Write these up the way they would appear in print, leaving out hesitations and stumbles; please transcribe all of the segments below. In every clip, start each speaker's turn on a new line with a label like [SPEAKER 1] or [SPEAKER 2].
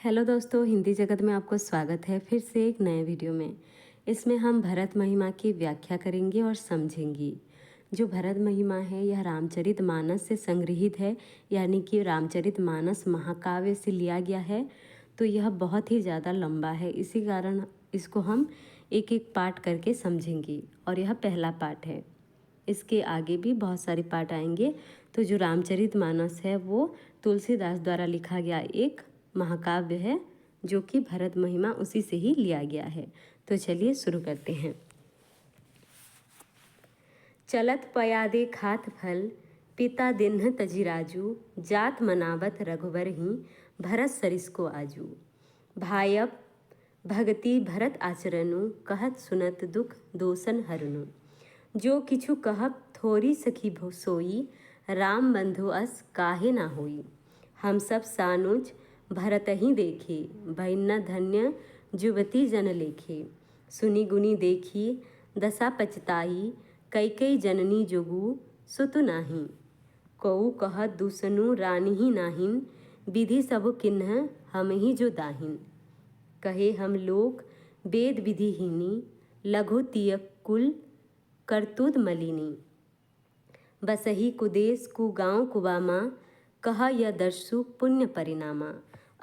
[SPEAKER 1] Hello दोस्तों, हिंदी जगत में आपको स्वागत है फिर से एक नए वीडियो में। इसमें हम भरत महिमा की व्याख्या करेंगे और समझेंगे। जो भरत महिमा है यह रामचरितमानस से संग्रहित है, यानी कि रामचरितमानस महाकाव्य से लिया गया है। तो यह बहुत ही ज़्यादा लंबा है, इसी कारण इसको हम एक एक पार्ट करके समझेंगे और यह पहला पार्ट है। इसके आगे भी बहुत सारे पार्ट आएंगे। तो जो रामचरितमानस है वो तुलसीदास द्वारा लिखा गया एक महाकाव्य है, जो कि भरत महिमा उसी से ही लिया गया है। तो चलिए शुरू करते हैं। चलत पयादे खात फल, पिता दिन्ह तजिराजू, जात मनावत रघुवर ही, भरत सरिस को आजू। भायप भगति भरत आचरणु, कहत सुनत दुख दोसन हरनु। जो किछु कहब थोरी सखी सोई, राम बंधु अस काहे ना होई। हम सब सानुज भरत ही देखे, भैन्ना धन्य जुवती जन लेखे। सुनी गुनी देखी दशा पचताई, कई कई जननी जोगु सुत नाही। कऊ कहत दुसनु रानी ही नाहिन, विधि सब किन्ह हम ही जो दाहिन। कहे हम लोग वेद विधिहीनी, लघु तियक कुल करतूत मलिनी। बसही कुदेश कुगाँव कुबामा, कहा यह दर्शु पुण्य परिणामा।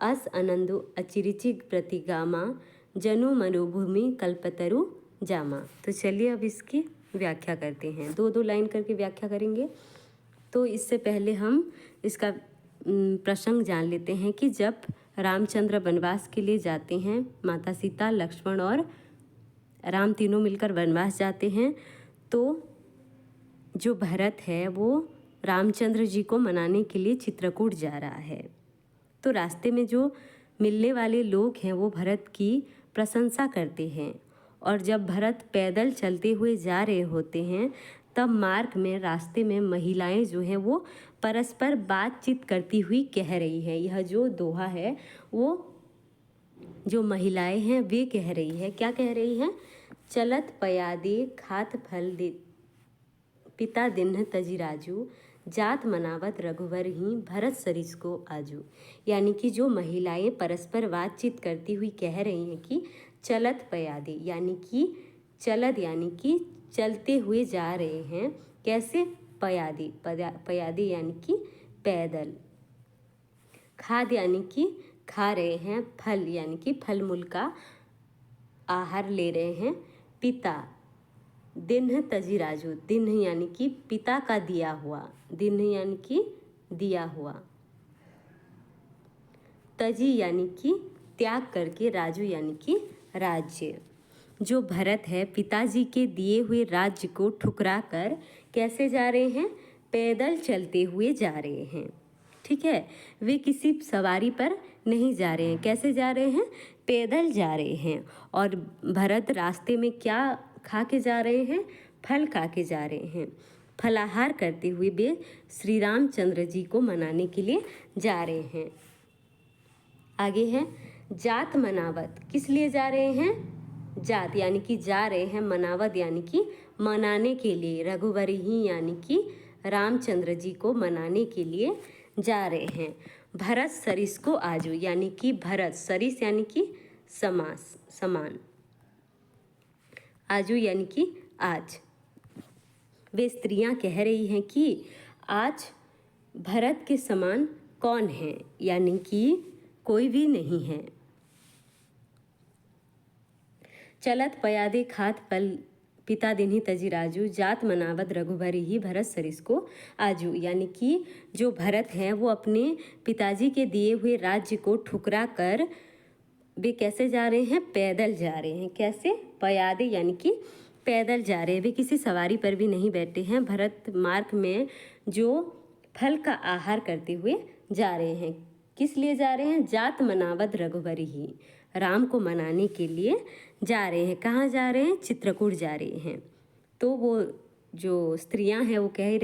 [SPEAKER 1] अस आनंदो अचिरिचिग प्रतिगामा, जनु मरुभूमि कल्पतरु जामा। तो चलिए अब इसकी व्याख्या करते हैं, दो दो लाइन करके व्याख्या करेंगे। तो इससे पहले हम इसका प्रसंग जान लेते हैं कि जब रामचंद्र वनवास के लिए जाते हैं, माता सीता लक्ष्मण और राम तीनों मिलकर वनवास जाते हैं, तो जो भरत है वो रामचंद्र जी को मनाने के लिए चित्रकूट जा रहा है। तो रास्ते में जो मिलने वाले लोग हैं वो भरत की प्रशंसा करते हैं। और जब भरत पैदल चलते हुए जा रहे होते हैं, तब मार्ग में रास्ते में महिलाएं जो हैं वो परस्पर बातचीत करती हुई कह रही हैं। यह जो दोहा है वो जो महिलाएं हैं वे कह रही है, क्या कह रही हैं? चलत पयादे खात फल दे, पिता दिन्ह तजिराजू, जात मनावत रघुवर ही, भरत सरिस को आजू। यानी कि जो महिलाएं परस्पर बातचीत करती हुई कह रही हैं कि चलत पयादे यानी कि चलत यानी कि चलते हुए जा रहे हैं। कैसे? पयादे पयादे यानी कि पैदल। खाद यानी कि खा रहे हैं। फल यानी कि फल मूल का आहार ले रहे हैं। पिता दिन्ह तजिराजू, दिन्ह यानी कि पिता का दिया हुआ, दिन्ह यानी कि दिया हुआ। तजी यानी कि त्याग करके, राजू यानी कि राज्य। जो भरत है पिताजी के दिए हुए राज्य को ठुकरा कर कैसे जा रहे हैं? पैदल चलते हुए जा रहे हैं। ठीक है, वे किसी सवारी पर नहीं जा रहे हैं। कैसे जा रहे हैं? पैदल जा रहे हैं। और भरत रास्ते में क्या खा के जा रहे हैं? फल खा के जा रहे हैं। फलाहार करते हुए वे श्री रामचंद्र जी को मनाने के लिए जा रहे हैं। आगे है जात मनावत। किस लिए जा रहे हैं? जात यानी कि जा रहे हैं, मनावत यानी कि मनाने के लिए, रघुवर ही यानी कि रामचंद्र जी को मनाने के लिए जा रहे हैं। भरत सरिस को आजू यानी कि भरत सरिस यानी कि समास समान, आजू यानी कि आज। वे स्त्रियां कह रही हैं कि आज भरत के समान कौन है, यानी कि कोई भी नहीं है। चलत पयादे खात फल, पिता दिन्हि तजिराजू, जात मनावत रघुवर ही, भरत सरिस को आजू। यानी कि जो भरत हैं वो अपने पिताजी के दिए हुए राज्य को ठुकरा कर वे कैसे जा रहे हैं? पैदल जा रहे हैं। कैसे? पयादे यानी कि पैदल जा रहे हैं। वे किसी सवारी पर भी नहीं बैठे हैं। भरत मार्ग में जो फल का आहार करते हुए जा रहे हैं। किस लिए जा रहे हैं? जात मनावत रघुवर ही, राम को मनाने के लिए जा रहे हैं। कहाँ जा रहे हैं? चित्रकूट जा रहे हैं। तो वो जो स्त्रियां हैं वो कह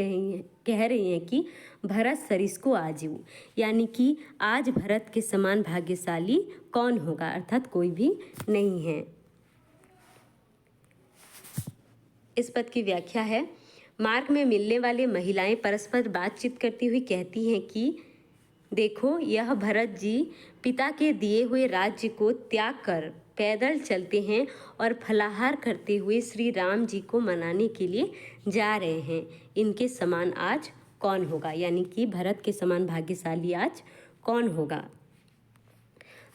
[SPEAKER 1] रही हैं कि भरत सरिस को आजू, यानी कि आज भरत के समान भाग्यशाली कौन होगा, अर्थात कोई भी नहीं है। इस पद की व्याख्या है, मार्ग में मिलने वाले महिलाएं परस्पर बातचीत करती हुई कहती हैं कि देखो यह भरत जी पिता के दिए हुए राज्य को त्याग कर पैदल चलते हैं और फलाहार करते हुए श्री राम जी को मनाने के लिए जा रहे हैं। इनके समान आज कौन होगा, यानी कि भरत के समान भाग्यशाली आज कौन होगा।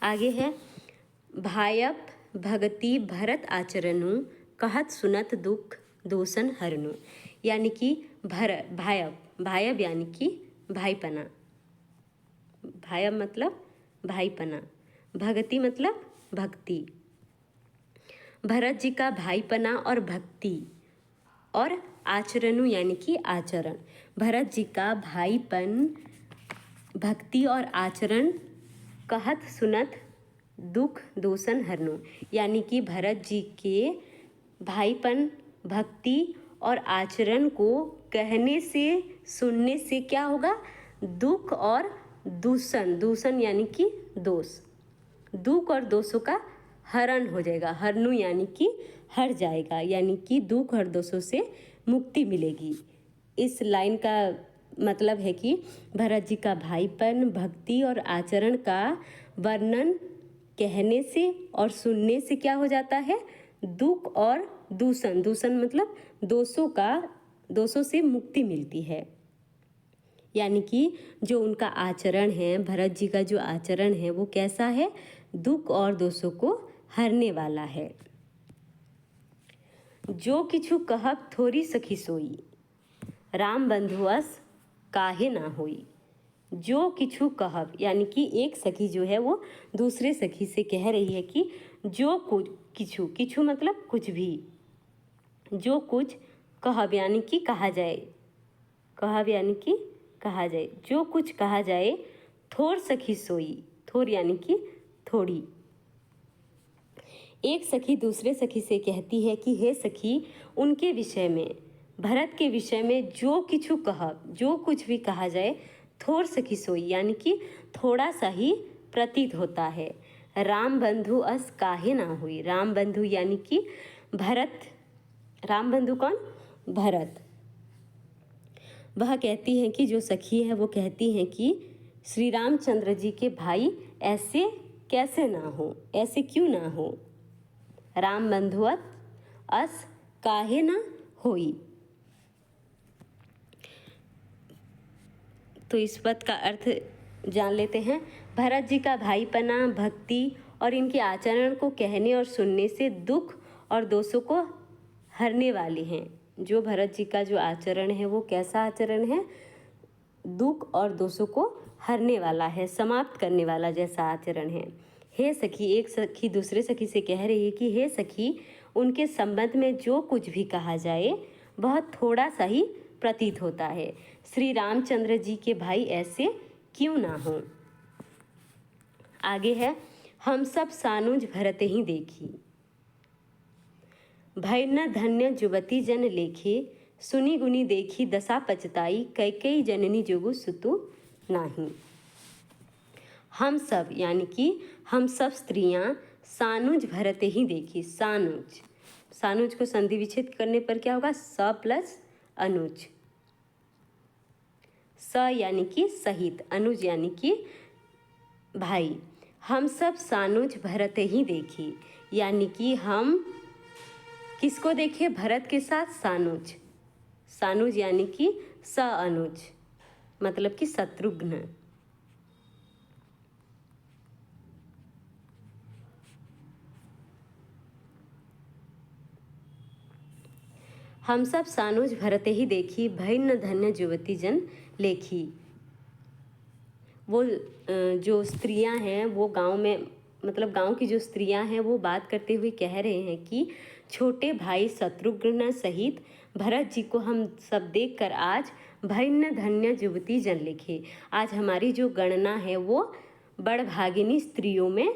[SPEAKER 1] आगे है, भायप भगति भरत आचरणु कहत सुनत दुख दोसन हरनु, यानी कि भायब यानी कि भाईपना, भायब मतलब भाईपना, भगति मतलब भक्ति। भरत जी का भाईपना और भक्ति और आचरणु यानी कि आचरण। भरत जी का भाईपन, भक्ति और आचरण कहत सुनत दुख दोसन हरनु, यानी कि भरत जी के भाईपन, भक्ति और आचरण को कहने से सुनने से क्या होगा, दुख और दूषण, दूषण यानी कि दोष, दुख और दोषों का हरण हो जाएगा। हरनु यानी कि हर जाएगा, यानी कि दुख और दोषों से मुक्ति मिलेगी। इस लाइन का मतलब है कि भरत जी का भाईपन, भक्ति और आचरण का वर्णन कहने से और सुनने से क्या हो जाता है, दुख और दूषण, दूषण मतलब दोषों से मुक्ति मिलती है। यानी कि जो उनका आचरण है, भरत जी का जो आचरण है वो कैसा है, दुख और दोषों को हरने वाला है। जो किछु कहब थोड़ी सखी सोई, राम बंधुअस काहे ना होई। जो किछु कहब यानी कि एक सखी जो है वो दूसरे सखी से कह रही है कि जो कुछ किछु, किछु मतलब कुछ भी, जो कुछ कहब यानी कि कहा जाए, कहब यानी कि कहा जाए, जो कुछ कहा जाए थोर सखी सोई, थोर यानी कि थोड़ी। एक सखी दूसरे सखी से कहती है कि हे सखी, उनके विषय में, भरत के विषय में जो किछु कहब, जो कुछ भी कहा जाए, थोर सखी सोई यानी कि थोड़ा सा ही प्रतीत होता है। राम बंधु अस काहे ना हुई, राम बंधु यानी कि भरत, राम बंधु कौन, भरत। वह कहती हैं कि जो सखी है वो कहती हैं कि श्री रामचंद्र जी के भाई ऐसे कैसे ना हो, ऐसे क्यों ना हो। राम बंधुअत अस काहे ना होई, तो इस पद का अर्थ जान लेते हैं। भरत जी का भाईपना, भक्ति और इनके आचरण को कहने और सुनने से दुख और दोषों को हरने वाले हैं। जो भरत जी का जो आचरण है वो कैसा आचरण है, दुख और दोषों को हरने वाला है, समाप्त करने वाला जैसा आचरण है। हे सखी, एक सखी दूसरे सखी से कह रही है कि हे सखी, उनके संबंध में जो कुछ भी कहा जाए बहुत थोड़ा सा ही प्रतीत होता है। श्री रामचंद्र जी के भाई ऐसे क्यों ना हो। आगे है, हम सब सानुज भरत ही देखी, भय न धन्य जुवती जन लेखे, सुनी गुनी देखी दशा पचताई, कई जननी जोगु सुतु नाही। हम सब यानी कि हम सब स्त्रियां सानुज भरत ही देखी, सानुज, सानुज को संधि विच्छेद करने पर क्या होगा, स प्लस अनुज, स यानी कि सहित, अनुज यानी कि भाई। हम सब सानुज भरत ही देखी, यानी कि हम किसको देखे, भरत के साथ सानुज, सानुज यानी कि स अनुज मतलब कि शत्रुघ्न। हम सब सानुज भरत ही देखी, भय न धन्य जुवती जन लेखी। वो जो स्त्रियां हैं वो गांव में, मतलब गांव की जो स्त्रियां हैं वो बात करते हुए कह रहे हैं कि छोटे भाई शत्रुघ्न सहित भरत जी को हम सब देखकर आज भय न धन्य जुवती जन लेखे, आज हमारी जो गणना है वो बड़भागिनी स्त्रियों में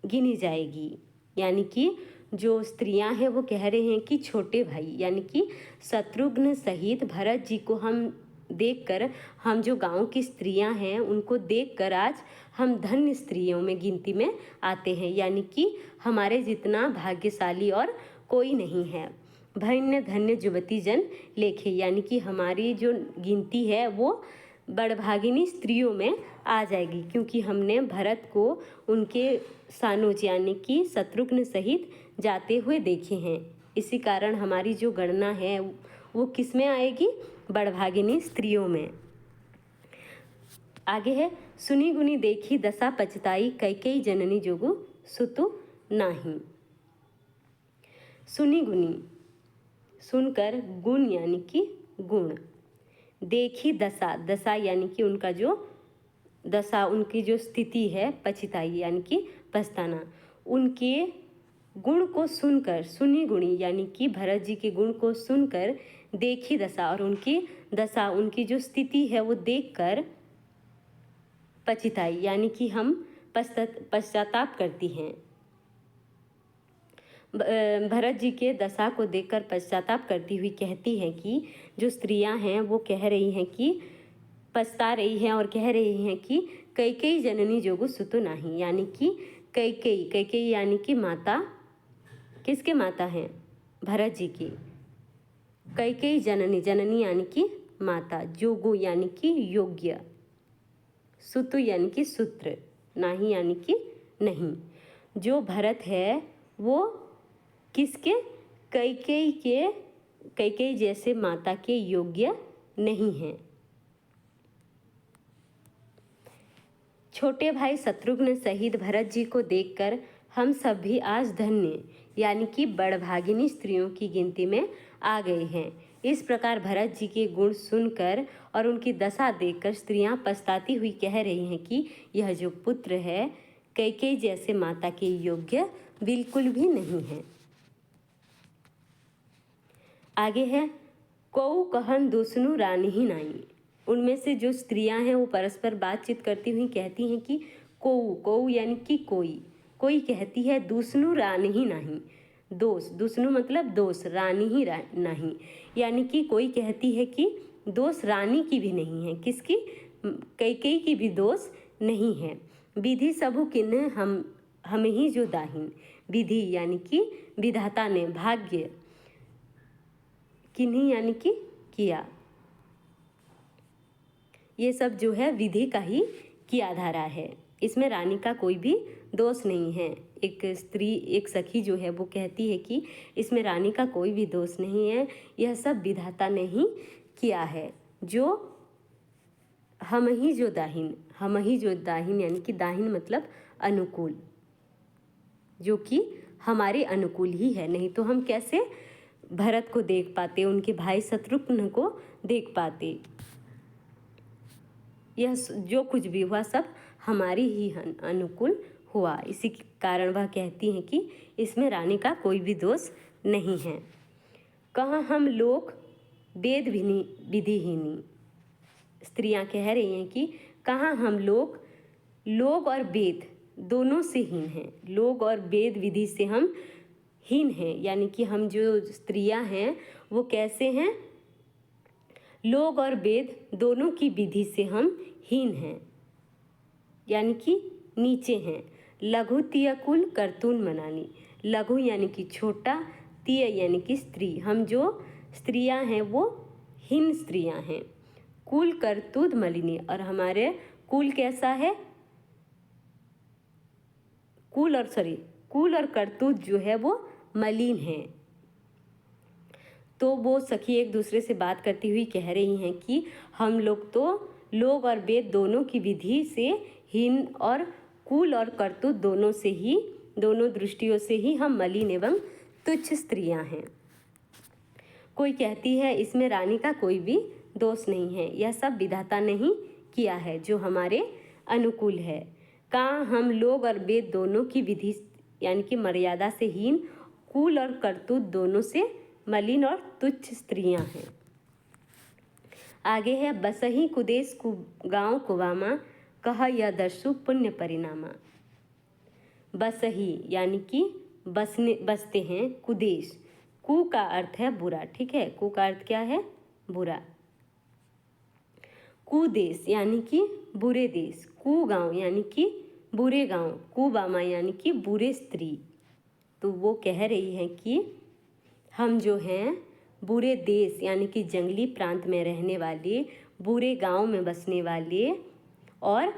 [SPEAKER 1] गिनी जाएगी। यानी कि जो स्त्रियां हैं वो कह रहे हैं कि छोटे भाई यानी कि शत्रुघ्न सहित भरत जी को हम देखकर, हम जो गांव की स्त्रियां हैं उनको देखकर आज हम धन्य स्त्रियों में गिनती में आते हैं, यानी कि हमारे जितना भाग्यशाली और कोई नहीं है। भन्य धन्य जुवती जन लेखे, यानी कि हमारी जो गिनती है वो बड़भागिनी स्त्रियों में आ जाएगी, क्योंकि हमने भरत को उनके सानुज यानी कि शत्रुघ्न सहित जाते हुए देखे हैं। इसी कारण हमारी जो गणना है वो किस में आएगी? बड़भागिनी स्त्रियों में। आगे है, सुनी गुनी देखी दशा पछताई, कैकेयी जननी जोगु सुतु नाही। सुनी गुनी, सुनकर, गुण यानी कि गुण, देखी दशा, दशा यानी कि उनका जो दशा, उनकी जो स्थिति है, पछताई यानी कि पछताना, उनके गुण को सुनकर, सुनी गुणी यानी कि भरत जी के गुण को सुनकर, देखी दशा और उनकी दशा, उनकी जो स्थिति है वो देखकर, पछताई यानी कि हम पश्चाताप करती हैं। भरत जी के दशा को देखकर पश्चाताप करती हुई कहती हैं कि जो स्त्रियां हैं वो कह रही हैं कि पछता रही हैं और कह रही हैं कि कैकेयी जननी जोगु सुतु नाही, यानी कि कैकेयी, कैकेयी यानी कि माता, किसके माता हैं? भरत जी की। कैकेयी जननी, जननी यानी कि माता, जोगु यानी कि योग्य, सुतु यानी कि सूत्र, नाही यानी कि नहीं। जो भरत है वो किसके? कैकेयी के, कैकेयी जैसे माता के योग्य नहीं हैं। छोटे भाई शत्रुघ्न सहित भरत जी को देखकर हम सब भी आज धन्य यानी कि बड़भागिनी स्त्रियों की गिनती में आ गए हैं। इस प्रकार भरत जी के गुण सुनकर और उनकी दशा देखकर स्त्रियां पछताती हुई कह रही हैं कि यह जो पुत्र है कैकेयी जैसे माता के योग्य बिल्कुल भी नहीं है। आगे है, कौ कहन दुसनु रानी ही नाई। उनमें से जो स्त्रियां हैं वो परस्पर बातचीत करती हुई कहती हैं कि कौ, कौ यानी कि कोई, कोई कहती है दुसनु रानी ही नहीं, दोष, दुसनु मतलब दोष, रानी ही नहीं, यानी कि कोई कहती है कि दोष रानी की भी नहीं है, किसकी? कैकेयी की भी दोष नहीं है। विधि सबु किन्ह हम ही जो दाहिन, विधि यानी कि विधाता ने, भाग्य, किन्हीं यानी कि किया, ये सब जो है विधि का ही किया धारा है, इसमें रानी का कोई भी दोष नहीं है। एक स्त्री, एक सखी जो है वो कहती है कि इसमें रानी का कोई भी दोष नहीं है, यह सब विधाता ने ही किया है। जो हम ही जो दाहिन, हम ही जो दाहिन यानी कि दाहिन मतलब अनुकूल, जो कि हमारे अनुकूल ही है, नहीं तो हम कैसे भरत को देख पाते, उनके भाई शत्रुघ्न को देख पाते। यह जो कुछ भी हुआ सब हमारी ही अनुकूल हुआ, इसी के कारण वह कहती हैं कि इसमें रानी का कोई भी दोष नहीं है। कहाँ हम लोग वेद विधिहीनी, स्त्रियां कह रही हैं कि कहाँ हम लोग और वेद दोनों से हीन हैं, लोग और वेद विधि से हम हीन हैं, यानी कि हम जो स्त्रियां हैं वो कैसे हैं? लोग और वेद दोनों की विधि से हम हीन हैं, यानी कि नीचे हैं। लघु तिय कुल करतून मनानी, लघु यानी कि छोटा, तिय यानी कि स्त्री, हम जो स्त्रियां हैं वो हीन स्त्रियां हैं। कुल करतूत मलिनी, और हमारे कुल कैसा है? कुल और करतूत जो है वो मलिन है। तो वो सखी एक दूसरे से बात करती हुई कह रही हैं कि हम लोग तो लोग और वेद दोनों की विधि से हीन और कुल और करतूत दोनों से ही, दोनों दृष्टियों से ही हम मलिन एवं तुच्छ स्त्रियां हैं। कोई कहती है इसमें रानी का कोई भी दोष नहीं है, यह सब विधाता ने ही किया है जो हमारे अनुकूल है। कहाँ हम लोग और वेद दोनों की विधि यानी कि मर्यादा से हीन, कुल और करतूत दोनों से मलिन और तुच्छ स्त्रियां हैं। आगे है, बसही कुदेश गाँव कुवामा, कह यह दर्शु पुण्य परिणामा। बसही यानी कि बसते हैं, कुदेश, कु का अर्थ है बुरा, ठीक है, कु का अर्थ क्या है? बुरा। कुदेश यानी कि बुरे देश, कु गाँव यानी कि बुरे गाँव, कुवामा यानी कि बुरे स्त्री। तो वो कह रही है कि हम जो हैं बुरे देश यानी कि जंगली प्रांत में रहने वाले बुरे गांव में बसने वाले और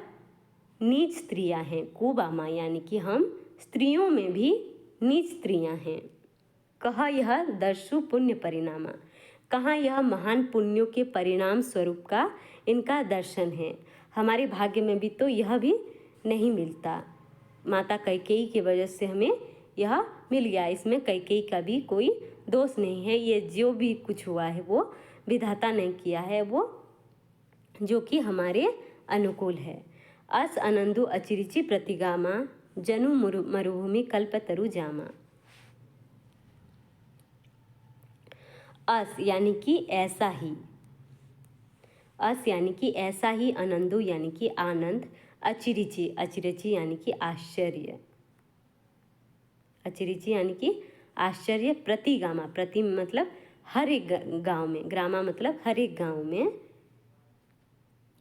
[SPEAKER 1] नीच स्त्रियां हैं। कुबामा यानी कि हम स्त्रियों में भी नीच स्त्रियां हैं। कहा यह दर्शु पुण्य परिणामा, कहाँ यह महान पुण्यों के परिणाम स्वरूप का इनका दर्शन है। हमारे भाग्य में भी तो यह भी नहीं मिलता। माता कैकेयी की वजह से हमें यह मिल गया। इसमें कैकेयी का भी कोई दोष नहीं है। ये जो भी कुछ हुआ है वो विधाता ने किया है, वो जो कि हमारे अनुकूल है। अस अनंदु अचिरिचि प्रतिगामा जनु मरुभूमि कल्पतरु जामा। अस यानी कि ऐसा ही, अस यानी कि ऐसा ही, आनंदो यानी कि आनंद, अचिरिचि, अचिरिचि यानी कि आश्चर्य, अचिरिचि यानी कि आश्चर्य, प्रतिगामा, प्रति मतलब हर एक गांव में, ग्रामा मतलब हर एक गांव में,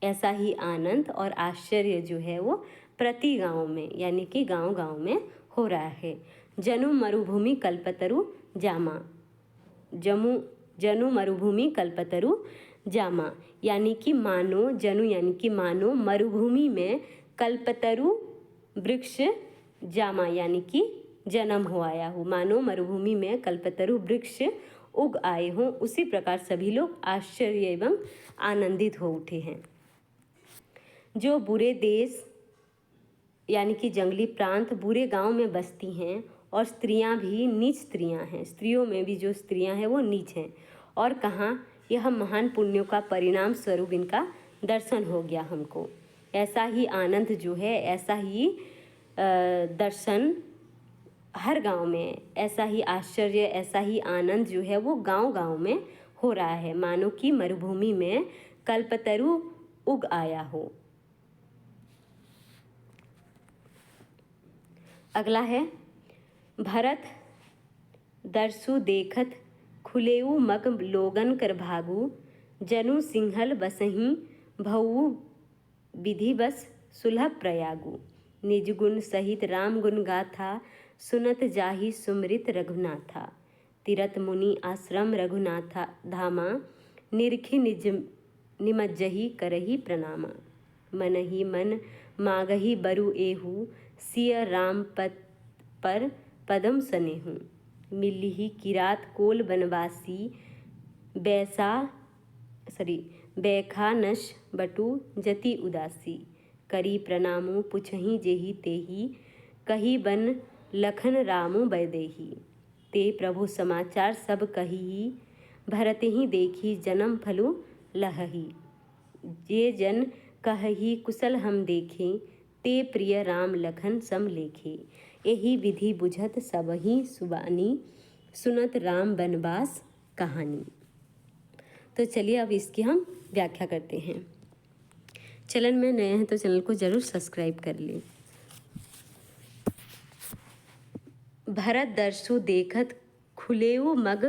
[SPEAKER 1] ऐसा ही आनंद और आश्चर्य जो है वो प्रति गांव में यानी कि गांव गांव में हो रहा है। जनु मरुभूमि कल्पतरु जामा, जनु मरुभूमि कल्पतरु जामा यानी कि मानो, जनु यानी कि मानो, मरुभूमि में कल्पतरु वृक्ष, जामा यानी कि जन्म हो आया हो। मानो मरुभूमि में कल्पतरु वृक्ष उग आए हों, उसी प्रकार सभी लोग आश्चर्य एवं आनंदित हो उठे हैं। जो बुरे देश यानी कि जंगली प्रांत, बुरे गांव में बसती हैं और स्त्रियां भी नीच स्त्रियां हैं, स्त्रियों में भी जो स्त्रियां हैं वो नीच हैं। और कहाँ यह महान पुण्यों का परिणाम स्वरूप इनका दर्शन हो गया हमको। ऐसा ही आनंद जो है, ऐसा ही दर्शन हर गांव में, ऐसा ही आश्चर्य, ऐसा ही आनंद जो है वो गांव गांव में हो रहा है। मानो कि मरुभूमि में कल्पतरु उग आया हो। अगला है भरत दर्शु देखत खुलेऊ मग लोगन कर भागु, जनु सिंहल बसही भऊ विधि बस सुलभ प्रयागु। निज गुण सहित राम गुण गाथा, सुनत जाहि सुमृत रघुनाथा। तीरथ मुनि आश्रम रघुनाथा धामा, निरखि निज निमज्जहि करहि प्रणामा। मन ही मन मागहि बरु एहु, सिय राम पद पर पदम सनेहु। मिलिहि किरात कोल बनवासी, बैखा नश बटु जति उदासी। करी प्रणामु पुछहि जेहि तेहि, कही बन लखन रामु बैदेही। ते प्रभु समाचार सब कही, भरत ही देखी जन्म फलु लहही। जे जन कहही कुशल हम देखे, ते प्रिय राम लखन सम लेखे। यही विधि बुझत सबहि सुबानी, सुनत राम बनवास कहानी। तो चलिए अब इसकी हम व्याख्या करते हैं। चैनल में नए हैं तो चैनल को जरूर सब्सक्राइब कर लें। भरत दर्शु देखत खुलेऊ मग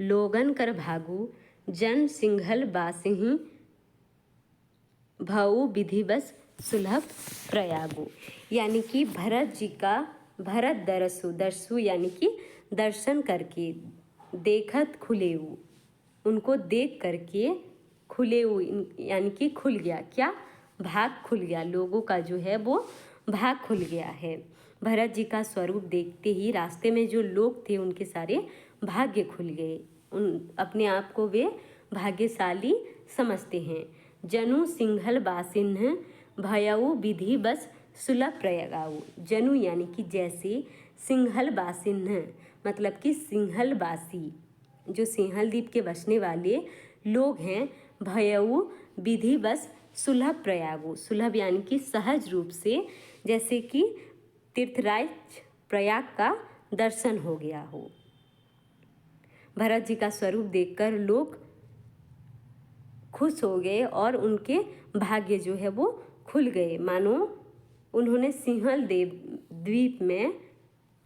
[SPEAKER 1] लोगन कर भागु, जन सिंघल बासिही भऊ विधि बस सुलभ प्रयागु। यानी कि भरत जी का, भरत दर्शु यानी कि दर्शन करके, देखत खुलेऊ, उनको देख करके, खुलेऊ यानी कि खुल गया, क्या भाग खुल गया, लोगों का जो है वो भाग खुल गया है। भरत जी का स्वरूप देखते ही रास्ते में जो लोग थे उनके सारे भाग्य खुल गए, उन अपने आप को वे भाग्यशाली समझते हैं। जनु सिंघल बासिन्ह भयऊ विधि बस सुलभ प्रयागाऊ। जनु यानी कि जैसे, सिंघल बासिन्ह मतलब कि सिंहलवासी, जो सिंहल द्वीप के बसने वाले लोग हैं। भयऊ विधि बस सुलभ प्रयागु, सुलभ यानी कि सहज रूप से, जैसे कि तीर्थराज प्रयाग का दर्शन हो गया हो। भरत जी का स्वरूप देखकर लोग खुश हो गए और उनके भाग्य जो है वो खुल गए, मानो उन्होंने सिंहल द्वीप में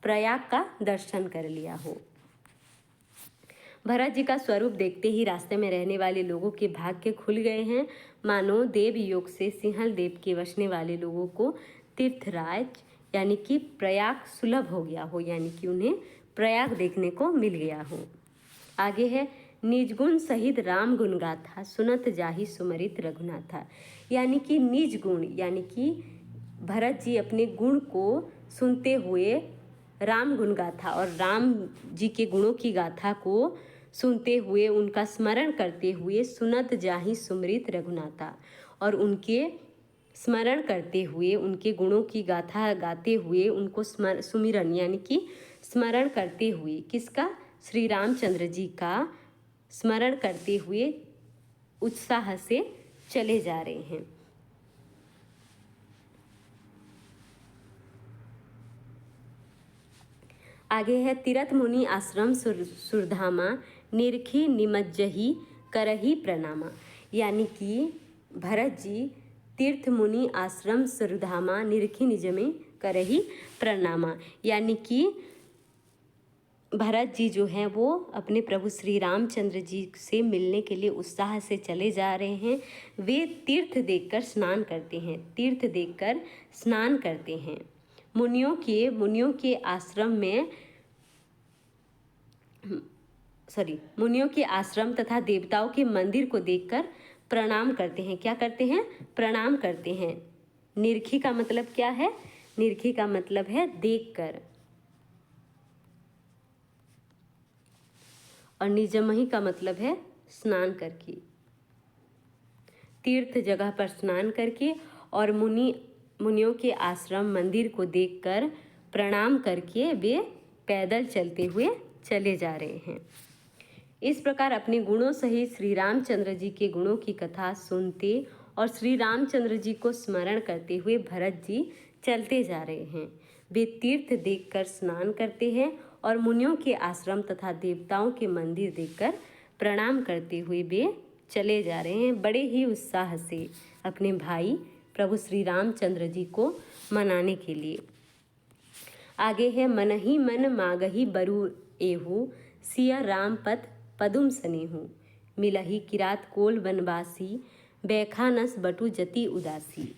[SPEAKER 1] प्रयाग का दर्शन कर लिया हो। भरत जी का स्वरूप देखते ही रास्ते में रहने वाले लोगों के भाग्य खुल गए हैं, मानो देव योग से सिंहल देव के बसने वाले लोगों को तीर्थराज यानी कि प्रयाग सुलभ हो गया हो, यानी कि उन्हें प्रयाग देखने को मिल गया हो। आगे है निज गुण सहित राम गुण गाथा, सुनत जाहि सुमरित रघुनाथा। यानी कि निज गुण, यानी कि भरत जी अपने गुण को सुनते हुए राम गुण गाथा और राम जी के गुणों की गाथा को सुनते हुए, उनका स्मरण करते हुए, सुनत जाहि सुमरित रघुनाथा, और उनके स्मरण करते हुए, उनके गुणों की गाथा गाते हुए, उनको सुमिरन यानी कि स्मरण करते हुए, किसका? श्री रामचंद्र जी का स्मरण करते हुए उत्साह से चले जा रहे हैं। आगे है तीरथ मुनि आश्रम सुरधामा, निरखी निमज्जही करही प्रणामा। यानी कि भरत जी तीर्थ मुनि आश्रम सुरधामा निरखी निज में करही प्रणामा, यानी कि भरत जी जो हैं वो अपने प्रभु श्री रामचंद्र जी से मिलने के लिए उत्साह से चले जा रहे हैं। वे तीर्थ देखकर स्नान करते हैं, तीर्थ देखकर स्नान करते हैं। मुनियों के आश्रम में मुनियों के आश्रम तथा देवताओं के मंदिर को देखकर प्रणाम करते हैं। क्या करते हैं? प्रणाम करते हैं। निरखी का मतलब क्या है? निरखी का मतलब है देखकर, और निजमही का मतलब है स्नान करके, तीर्थ जगह पर स्नान करके और मुनियों के आश्रम मंदिर को देखकर प्रणाम करके वे पैदल चलते हुए चले जा रहे हैं। इस प्रकार अपने गुणों सहित श्री रामचंद्र जी के गुणों की कथा सुनते और श्री रामचंद्र जी को स्मरण करते हुए भरत जी चलते जा रहे हैं। वे तीर्थ देखकर स्नान करते हैं और मुनियों के आश्रम तथा देवताओं के मंदिर देखकर प्रणाम करते हुए वे चले जा रहे हैं, बड़े ही उत्साह से अपने भाई प्रभु श्री रामचंद्र जी को मनाने के लिए। आगे है मनहि मन मागही बरु एहू, सिया राम पद पदुम सनेहू, मिलही किरात कोल बनवासी, बैखानस बटु जति उदासी।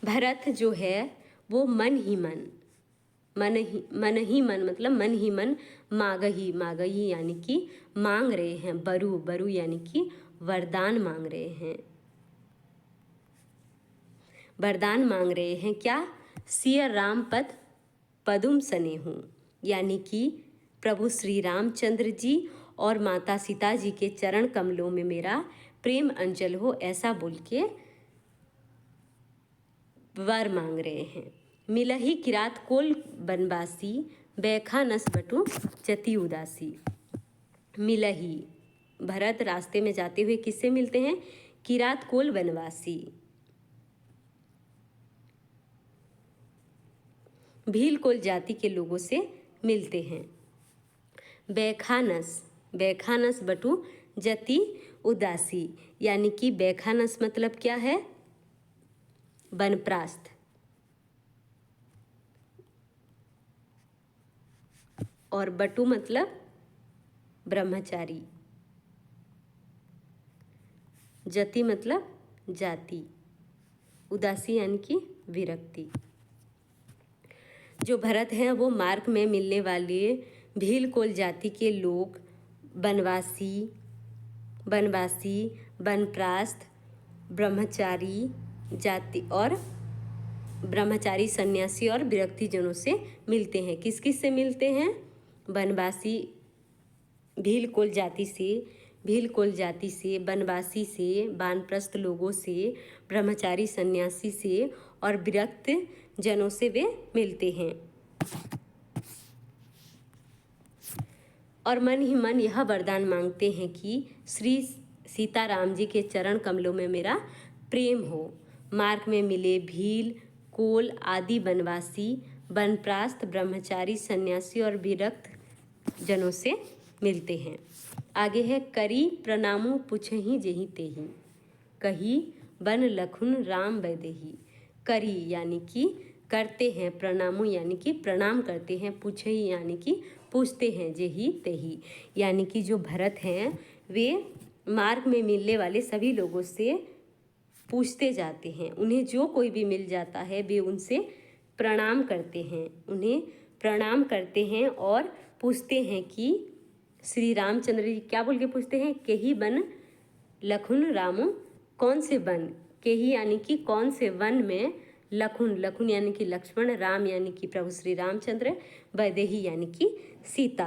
[SPEAKER 1] भरत जो है वो मन ही मन मतलब मन ही मन मागही यानी कि मांग रहे हैं, बरु यानी कि वरदान मांग रहे हैं, वरदान मांग रहे हैं। क्या? सिया राम पद पदुम सनेहू, यानी कि प्रभु श्री रामचंद्र जी और माता सीता जी के चरण कमलों में मेरा प्रेम अंचल हो, ऐसा बोल के वर मांग रहे हैं। मिलही किरात कोल बनवासी, बैखा नस बटु जति उदासी। मिलही, भरत रास्ते में जाते हुए किससे मिलते हैं? किरात कोल बनवासी, भील कोल जाति के लोगों से मिलते हैं। बैखानस बटु जति उदासी, यानी कि बैखानस मतलब क्या है? बनप्रास्त, और बटु मतलब ब्रह्मचारी, जति मतलब जाति, उदासी यानी कि विरक्ति। जो भरत हैं वो मार्ग में मिलने वाले भील कोल जाति के लोग, बनवासी, बनप्रास्त, ब्रह्मचारी जाति और ब्रह्मचारी सन्यासी और विरक्ति जनों से मिलते हैं। किस किस से मिलते हैं? बनवासी भील कोल जाति से, बनवासी से, वानप्रस्थ लोगों से, ब्रह्मचारी सन्यासी से और विरक्त जनों से वे मिलते हैं। और मन ही मन यह वरदान मांगते हैं कि श्री सीताराम जी के चरण कमलों में मेरा प्रेम हो। मार्ग में मिले भील कोल आदि बनवासी, बनप्रास्त, ब्रह्मचारी, सन्यासी और विरक्त जनों से मिलते हैं। आगे है करी प्रणामु पुछहि जेहि तेहि, कही बन लखुन राम वैदेही। करी यानी कि करते हैं, प्रणामु यानी कि प्रणाम करते हैं, पुछहि यानी कि पूछते हैं, जेहि तेहि यानी कि जो भरत हैं वे मार्ग में मिलने वाले सभी लोगों से पूछते जाते हैं। उन्हें जो कोई भी मिल जाता है वे उनसे प्रणाम करते हैं, उन्हें प्रणाम करते हैं और पूछते हैं कि श्री रामचंद्र जी क्या बोल के पूछते हैं, केही बन लखुन रामो, कौन से वन, केही यानी कि कौन से वन में, लखुन, लखुन यानी कि लक्ष्मण, राम यानी कि प्रभु श्री रामचंद्र, वैदेही यानी कि सीता।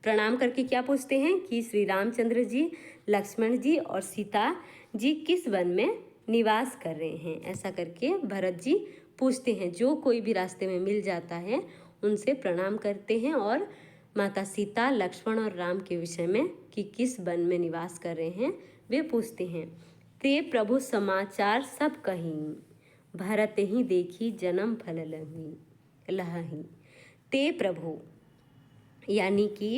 [SPEAKER 1] प्रणाम करके क्या पूछते हैं कि श्री रामचंद्र जी, लक्ष्मण जी और सीता जी किस वन में निवास कर रहे हैं, ऐसा करके भरत जी पूछते हैं। जो कोई भी रास्ते में मिल जाता है उनसे प्रणाम करते हैं और माता सीता, लक्ष्मण और राम के विषय में कि किस वन में निवास कर रहे हैं वे पूछते हैं। ते प्रभु समाचार सब कहीं, भरत ही देखी जन्म फल लही। ते प्रभु यानी कि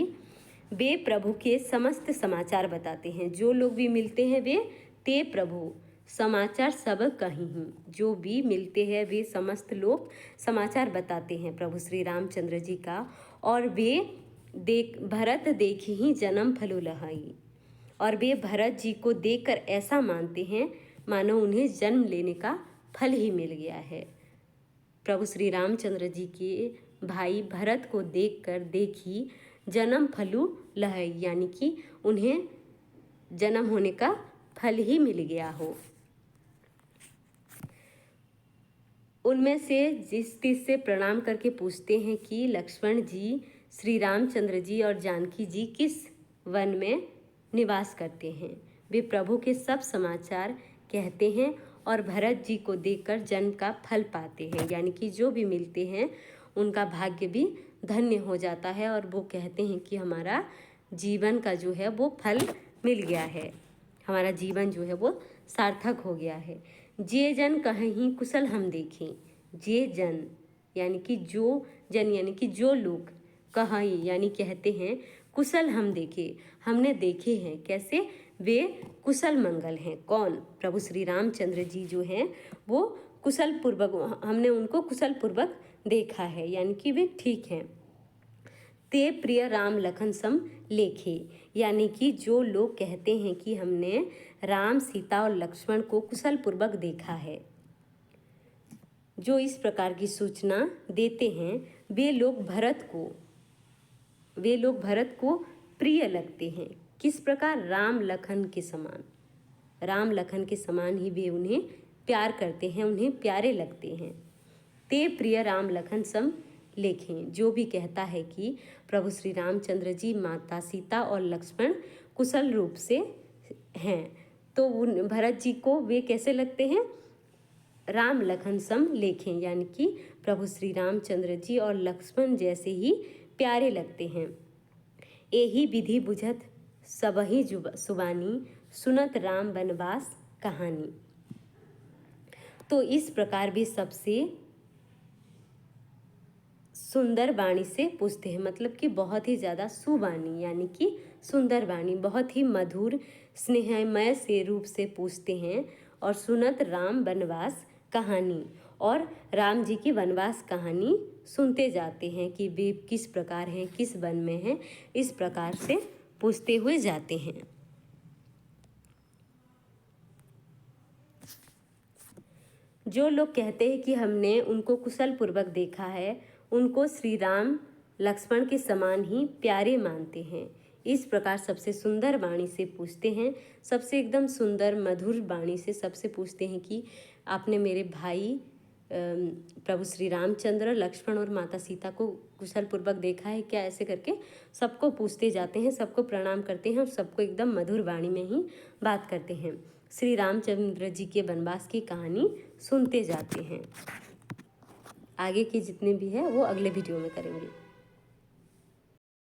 [SPEAKER 1] वे प्रभु के समस्त समाचार बताते हैं। जो लोग भी मिलते हैं वे ते प्रभु समाचार सब कहीं, जो भी मिलते हैं वे समस्त लोग समाचार बताते हैं प्रभु श्री रामचंद्र जी का। और वे भरत देखी ही जन्म फलो लहाई, और वे भरत जी को देखकर ऐसा मानते हैं मानो उन्हें जन्म लेने का फल ही मिल गया है। प्रभु श्री रामचंद्र जी के भाई भरत को देखकर देखी जन्म फलु लहाई, यानी कि उन्हें जन्म होने का फल ही मिल गया हो। उनमें से जिस तीस से प्रणाम करके पूछते हैं कि लक्ष्मण जी, श्री रामचंद्र जी और जानकी जी किस वन में निवास करते हैं। वे प्रभु के सब समाचार कहते हैं और भरत जी को देखकर जन्म का फल पाते हैं, यानी कि जो भी मिलते हैं उनका भाग्य भी धन्य हो जाता है और वो कहते हैं कि हमारा जीवन का जो है वो फल मिल गया है, हमारा जीवन जो है वो सार्थक हो गया है। जे जन कहीं कुशल हम देखें, जे जन यानी कि जो जन यानी कि जो लोग, कहीं यानी कहते हैं, कुशल हम देखे, हमने देखे हैं, कैसे, वे कुशल मंगल हैं। कौन, प्रभु श्री रामचंद्र जी जो हैं वो कुशल पूर्वक, हमने उनको कुशल पूर्वक देखा है, यानी कि वे ठीक हैं। ते प्रिय राम लखन सम लेखे, यानी कि जो लोग कहते हैं कि हमने राम, सीता और लक्ष्मण को कुशल पूर्वक देखा है, जो इस प्रकार की सूचना देते हैं वे लोग भरत को प्रिय लगते हैं। किस प्रकार, राम लखन के समान, राम लखन के समान ही वे उन्हें प्यार करते हैं, उन्हें प्यारे लगते हैं। ते प्रिय राम लखन सम लेखें, जो भी कहता है कि प्रभु श्री रामचंद्र जी, माता सीता और लक्ष्मण कुशल रूप से हैं, तो उन भरत जी को वे कैसे लगते हैं, राम लखन सम लेखें, यानी कि प्रभु श्री रामचंद्र जी और लक्ष्मण जैसे ही प्यारे लगते हैं। एही विधि बुझत सबही सुबानी, सुनत राम बनवास कहानी। तो इस प्रकार भी सबसे सुंदर वाणी से पूछते हैं, मतलब कि बहुत ही ज़्यादा सुवाणी यानी कि सुंदर वाणी, बहुत ही मधुर स्नेहमय से रूप से पूछते हैं। और सुनत राम वनवास कहानी, और राम जी की वनवास कहानी सुनते जाते हैं कि वे किस प्रकार हैं, किस वन में हैं, इस प्रकार से पूछते हुए जाते हैं। जो लोग कहते हैं कि हमने उनको कुशल पूर्वक देखा है, उनको श्री राम लक्ष्मण के समान ही प्यारे मानते हैं। इस प्रकार सबसे सुंदर वाणी से पूछते हैं, सबसे एकदम सुंदर मधुर वाणी से सबसे पूछते हैं कि आपने मेरे भाई प्रभु श्री रामचंद्र, लक्ष्मण और माता सीता को कुशल पूर्वक देखा है क्या, ऐसे करके सबको पूछते जाते हैं, सबको प्रणाम करते हैं और सबको एकदम मधुर वाणी में ही बात करते हैं। श्री रामचंद्र जी के वनवास की कहानी सुनते जाते हैं। आगे के जितने भी है वो अगले वीडियो में करेंगे।